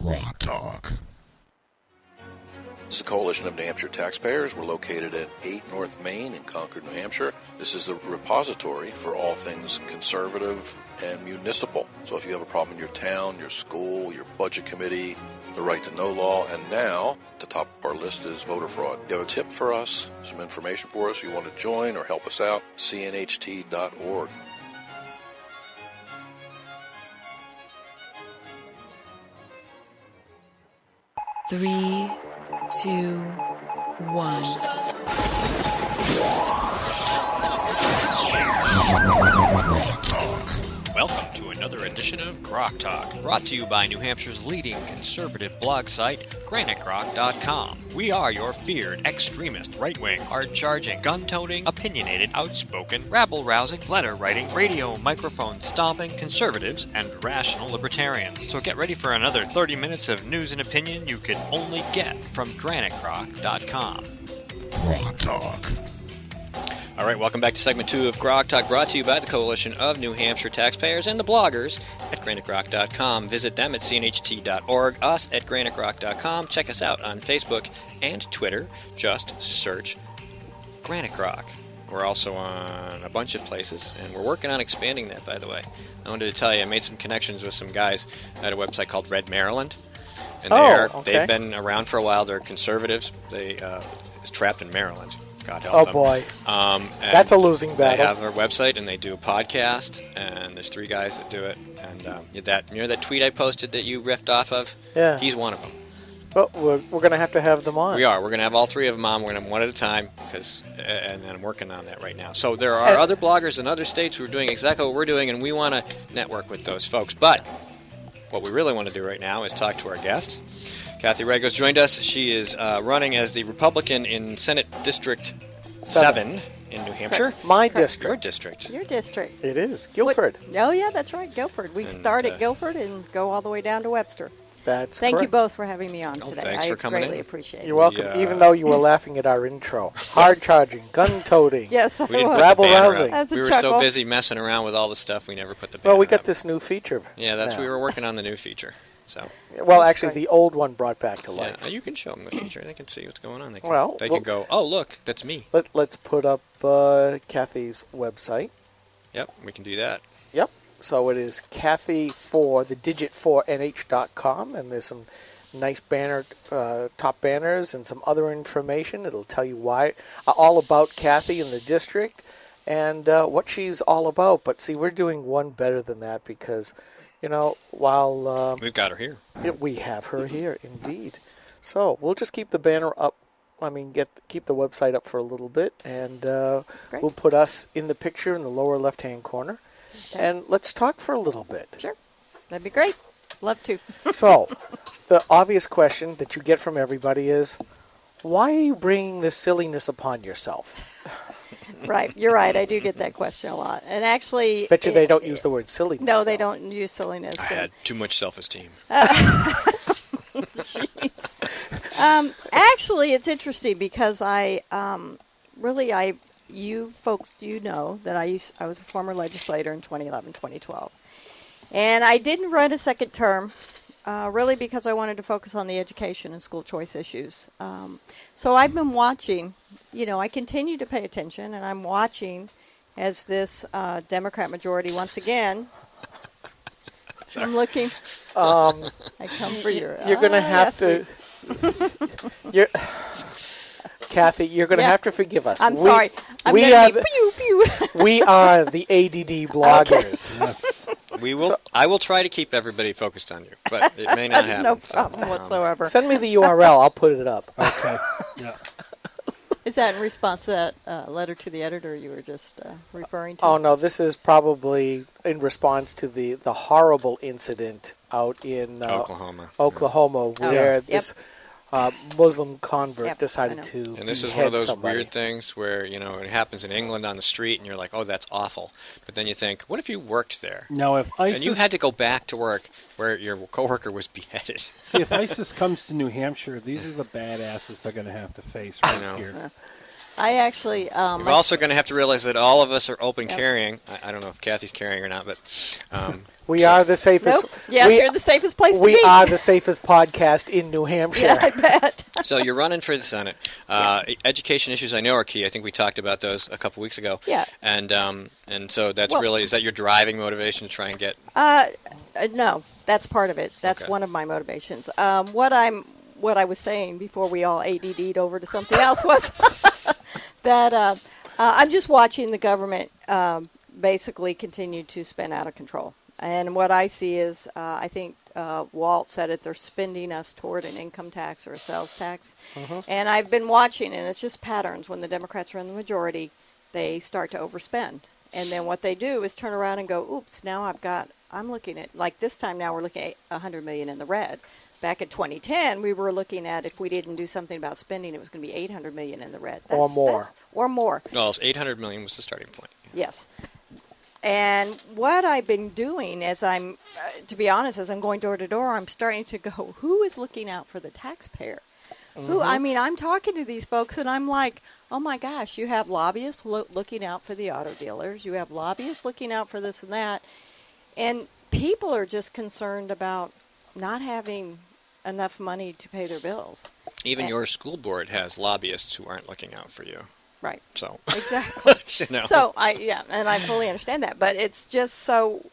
GrokTALK. This is a coalition of New Hampshire taxpayers. We're located at 8 North Main in Concord, New Hampshire. This is a repository for all things conservative and municipal. So if you have a problem in your town, your school, your budget committee, the right to know law, and now the top of our list is voter fraud. You have a tip for us, some information for us, you want to join or help us out, cnht.org. Three, two, one. Welcome to another edition of GrokTALK, brought to you by New Hampshire's leading conservative blog site, GraniteGrok.com. We are your feared, extremist, right-wing, hard-charging, gun-toting, opinionated, outspoken, rabble-rousing, letter-writing, radio microphone stomping conservatives and rational libertarians. So get ready for another 30 minutes of news and opinion you could only get from GraniteGrok.com. GrokTALK. All right, welcome back to segment 2 of GrokTALK, brought to you by the Coalition of New Hampshire Taxpayers and the bloggers at GraniteGrok.com. Visit them at cnht.org, us at GraniteGrok.com. Check us out on Facebook and Twitter. Just search Granite Grok. We're also on a bunch of places, and we're working on expanding that, by the way. I wanted to tell you, I made some connections with some guys at a website called Red Maryland. And they've been around for a while. They're conservatives. It's trapped in Maryland. God help them. Oh, boy. That's a losing battle. They have their website, and they do a podcast, and there's 3 guys that do it. And that tweet I posted that you riffed off of? Yeah. He's one of them. Well, we're going to have them on. We are. We're going to have all 3 of them on. We're going to have them one at a time, and I'm working on that right now. So there are other bloggers in other states who are doing exactly what we're doing, and we want to network with those folks. But what we really want to do right now is talk to our guest. Kathy Rago's joined us. She is running as the Republican in Senate District 7 in New Hampshire. My district. Your district. Your district. It is. Guilford. Oh, yeah, that's right, Guilford. We start at Guilford and go all the way down to Webster. That's Thank correct. you both for having me on today. Thanks for coming in. I greatly appreciate it. You're welcome, even though you were laughing at our intro. Hard-charging, gun-toting, Yes, I was. rabble-rousing. That's a We were chuckle. so busy messing around with all the stuff, we never put the banner Well, we got up. this new feature. Yeah, we now. were working on the new feature. So. Well, That's actually, right. the old one brought back to life. Yeah, you can show them the feature. They can see what's going on. They can go, oh, look, that's me. Let's put up Kathy's website. Yep, we can do that. Yep. So it is Kathy4, the digit 4nh.com, and there's some nice top banners and some other information. It'll tell you all about Kathy in the district and what she's all about. But see, we're doing one better than that because, while We've got her here. We have her here, indeed. So we'll just keep the banner up. Keep the website up for a little bit, and we'll put us in the picture in the lower left-hand corner. Okay. And let's talk for a little bit. Sure. That'd be great. Love to. So, the obvious question that you get from everybody is, why are you bringing this silliness upon yourself? Right. You're right. I do get that question a lot. And actually... Bet you they don't use the word silliness. No, they don't use silliness. I had too much self-esteem. Jeez. Actually, it's interesting because you folks do know that I was a former legislator in 2011, 2012. And I didn't run a second term, really because I wanted to focus on the education and school choice issues. So I've been watching, I continue to pay attention, and I'm watching as this Democrat majority once again. I'm looking. I come for your. You're going to have to. Kathy, you're going to have to forgive us. I'm sorry. We are the ADD bloggers. Yes. We will. I will try to keep everybody focused on you, but it may not happen. No problem whatsoever. Send me the URL. I'll put it up. Okay. Yeah. Is that in response to that letter to the editor you were just referring to? Oh, no. This is probably in response to the horrible incident out in Oklahoma where this Muslim convert decided to And this is one of those somebody. weird things where, it happens in England on the street, and you're like, oh, that's awful. But then you think, what if you worked there? Now, if ISIS... And you had to go back to work where your coworker was beheaded. See, if ISIS comes to New Hampshire, these are the badasses they're going to have to face right here. I actually. We're also going to have to realize that all of us are open carrying. I don't know if Kathy's carrying or not, but we are the safest. Nope. Yes, you're the safest place to be. We are the safest podcast in New Hampshire. Yeah, I bet. So you're running for the Senate. Education issues I know are key. I think we talked about those a couple weeks ago. Yeah. And so that's really, is that your driving motivation to try and get? No, that's part of it. That's one of my motivations. What I was saying before we all ADD'd over to something else was that I'm just watching the government basically continue to spin out of control. And what I see is, I think Walt said it, they're spending us toward an income tax or a sales tax. Mm-hmm. And I've been watching, and it's just patterns. When the Democrats are in the majority, they start to overspend. And then what they do is turn around and go, oops, now I'm looking at, like this time now we're looking at $100 million in the red. Back in 2010, we were looking at, if we didn't do something about spending, it was going to be $800 million in the red. Or more. Or more. Well, $800 million was the starting point. Yes. And what I've been doing as to be honest, as I'm going door to door, I'm starting to go, who is looking out for the taxpayer? Mm-hmm. I'm talking to these folks, and I'm like, oh my gosh, you have lobbyists looking out for the auto dealers. You have lobbyists looking out for this and that. And people are just concerned about not having enough money to pay their bills. Even your school board has lobbyists who aren't looking out for you. Right. So exactly. you know. So and I fully understand that, but it's just so,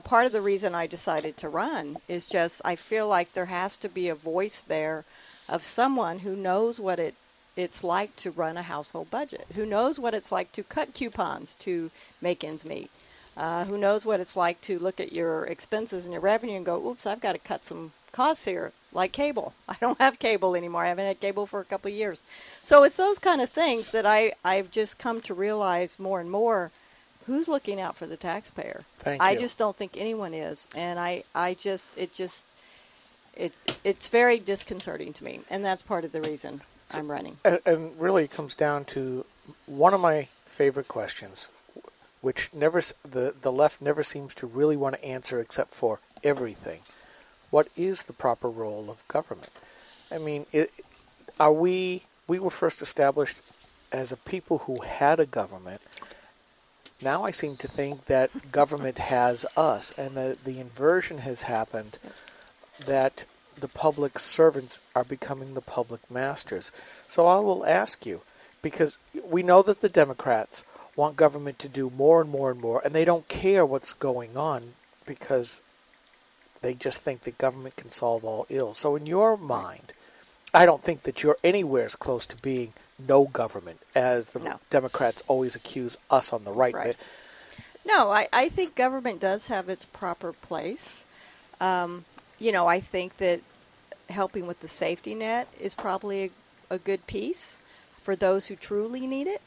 part of the reason I decided to run is just I feel like there has to be a voice there of someone who knows what it's like to run a household budget, who knows what it's like to cut coupons to make ends meet, who knows what it's like to look at your expenses and your revenue and go, oops, I've got to cut some costs here, like cable. I don't have cable anymore. I haven't had cable for a couple of years. So it's those kind of things that I've just come to realize more and more, who's looking out for the taxpayer. I just don't think anyone is. And it's very disconcerting to me. And that's part of the reason I'm running. And really it comes down to one of my favorite questions, which the left never seems to really want to answer except for everything. What is the proper role of government? I mean, we were first established as a people who had a government. Now I seem to think that government has us, and the inversion has happened, that the public servants are becoming the public masters. So I will ask you, because we know that the Democrats want government to do more and more and more, and they don't care what's going on because they just think that government can solve all ills. So in your mind, I don't think that you're anywhere as close to being no government as the Democrats always accuse us on the right. Right. No, I think government does have its proper place. I think that helping with the safety net is probably a good piece for those who truly need it.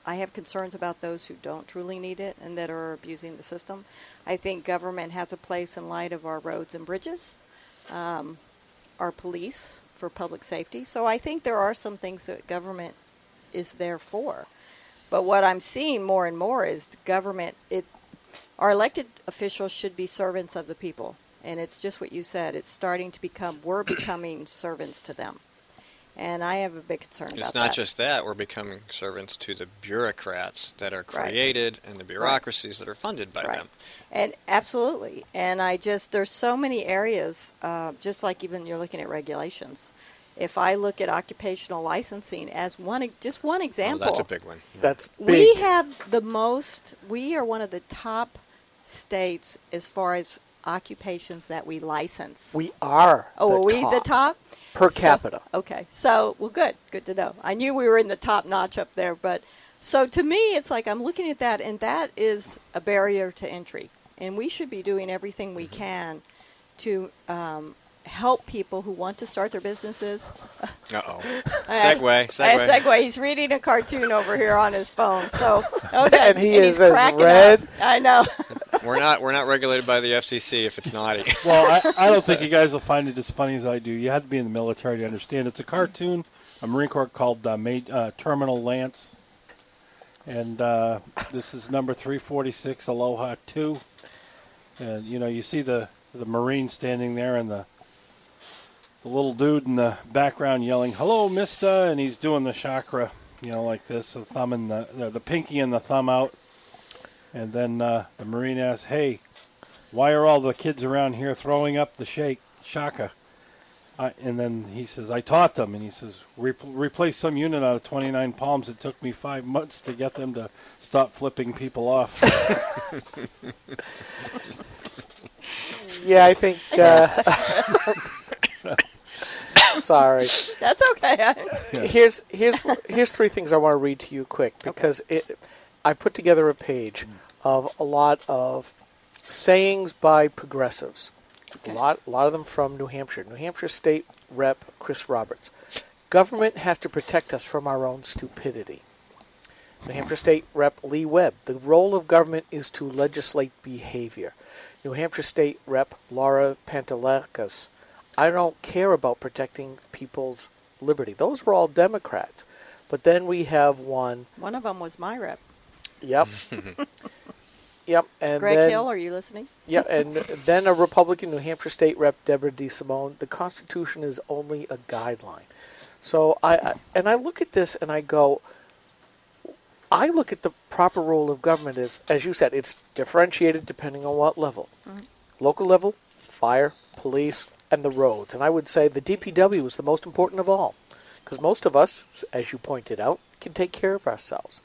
I have concerns about those who don't truly need it and that are abusing the system. I think government has a place in light of our roads and bridges, our police for public safety. So I think there are some things that government is there for. But what I'm seeing more and more is government, our elected officials should be servants of the people. And it's just what you said. It's starting to we're becoming servants to them. And I have a big concern about that. It's not just that. We're becoming servants to the bureaucrats that are created and the bureaucracies that are funded by them. And absolutely. And there's so many areas, just like even you're looking at regulations. If I look at occupational licensing as one example. Oh, that's a big one. Yeah. That's big. We are one of the top states as far as occupations that we license. We are. Oh, are we the top? Per capita. Okay. So, well, good. Good to know. I knew we were in the top notch up there. But so to me, it's like I'm looking at that, and that is a barrier to entry. And we should be doing everything we can to help people who want to start their businesses. Uh-oh. Segue. He's reading a cartoon over here on his phone. So, okay. And he's as red. Up. I know. We're not regulated by the FCC if it's naughty. Well, I don't think you guys will find it as funny as I do. You have to be in the military to understand. It's a cartoon, a Marine Corps called Terminal Lance. And this is number 346, Aloha 2. And, you see the Marine standing there in the the little dude in the background yelling, "Hello, mister," and he's doing the chakra, like this, the thumb and the pinky and the thumb out. And then the Marine asks, "Hey, why are all the kids around here throwing up the shaka?" And then he says, "I taught them." And he says, "Replace some unit out of 29 palms. It took me 5 months to get them to stop flipping people off." Yeah, I think. Sorry. That's okay. Here's 3 things I want to read to you quick because I put together a page of a lot of sayings by progressives. Okay. A lot of them from New Hampshire. New Hampshire State Rep. Chris Roberts. Government has to protect us from our own stupidity. New Hampshire State Rep. Lee Webb. The role of government is to legislate behavior. New Hampshire State Rep. Laura Pantelakis. I don't care about protecting people's liberty. Those were all Democrats. But then we have one. One of them was my rep. Yep. Yep. And Greg then, Hill, are you listening? Yeah, and then a Republican New Hampshire State Rep. Deborah DeSimone. The Constitution is only a guideline. So I look at this and I go, I look at the proper role of government as you said, it's differentiated depending on what level. Mm-hmm. Local level, fire, police, and the roads. And I would say the DPW is the most important of all. Because most of us, as you pointed out, can take care of ourselves.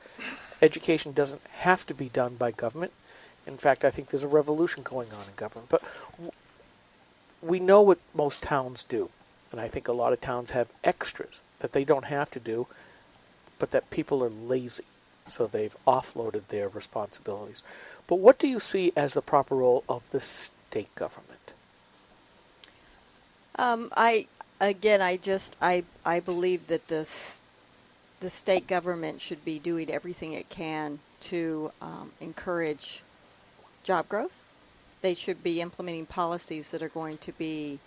Education doesn't have to be done by government. In fact, I think there's a revolution going on in government. But we know what most towns do. And I think a lot of towns have extras that they don't have to do, but that people are lazy. So they've offloaded their responsibilities. But what do you see as the proper role of the state government? I believe that the state government should be doing everything it can to encourage job growth. They should be implementing policies that are going to be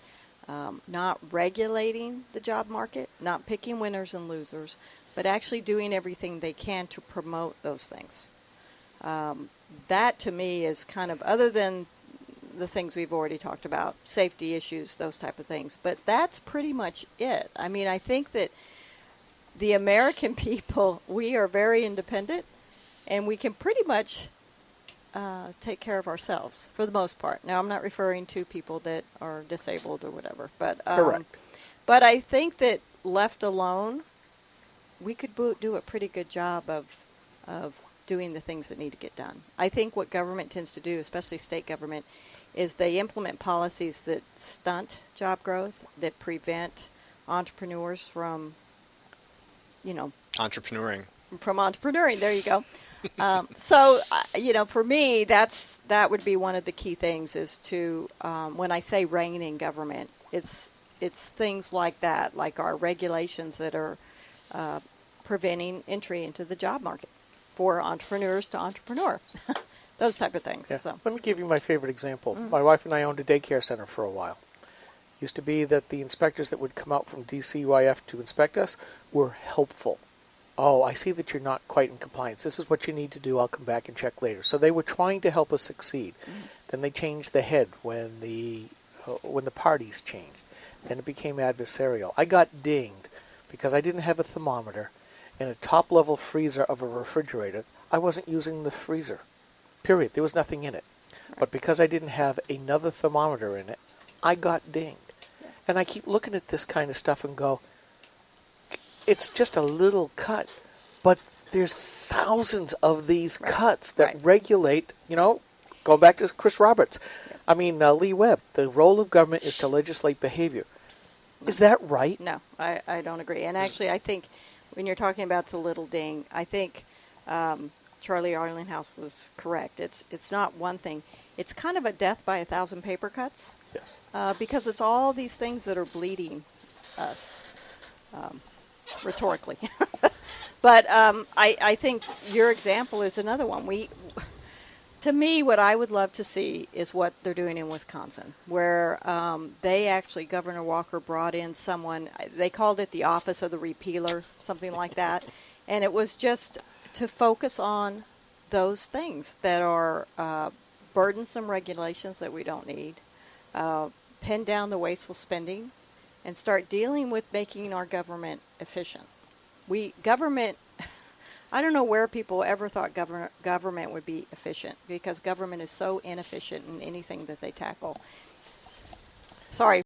not regulating the job market, not picking winners and losers, but actually doing everything they can to promote those things. That, to me, is kind of, other than the things we've already talked about, safety issues, those type of things. But that's pretty much it. I mean, I think that the American people, we are very independent, and we can pretty much take care of ourselves for the most part. Now, I'm not referring to people that are disabled or whatever. But Correct. But I think that left alone, we could do a pretty good job of doing the things that need to get done. I think what government tends to do, especially state government, is they implement policies that stunt job growth, that prevent entrepreneurs from, Entrepreneuring. From entrepreneuring. There you go. So, for me, that would be one of the key things is to, when I say rein in government, it's things like that, like our regulations that are preventing entry into the job market for entrepreneurs to entrepreneur. Those type of things. Yeah. So. Let me give you my favorite example. Mm-hmm. My wife and I owned a daycare center for a while. It used to be that the inspectors that would come out from DCYF to inspect us were helpful. Oh, I see that you're not quite in compliance. This is what you need to do. I'll come back and check later. So they were trying to help us succeed. Mm-hmm. Then they changed the head when the parties changed. Then it became adversarial. I got dinged because I didn't have a thermometer in a top-level freezer of a refrigerator. I wasn't using the freezer. Period. There was nothing in it. Right. But because I didn't have another thermometer in it, I got dinged. Yeah. And I keep looking at this kind of stuff and go, it's just a little cut. But there's thousands of these cuts that regulate, going back to Chris Roberts. Yeah. I mean, Lee Webb, the role of government is to legislate behavior. Is that right? No, I don't agree. And actually, I think when you're talking about the little ding, I think Charlie Arlinghouse was correct. It's not one thing. It's kind of a death by 1,000 paper cuts. Yes. Because it's all these things that are bleeding us, rhetorically. But I think your example is another one. To me, what I would love to see is what they're doing in Wisconsin, where they actually, Governor Walker brought in someone, they called it the Office of the Repealer, something like that. And it was just to focus on those things that are burdensome regulations that we don't need, pin down the wasteful spending, and start dealing with making our government efficient. Government, I don't know where people ever thought government would be efficient, because government is so inefficient in anything that they tackle. Sorry.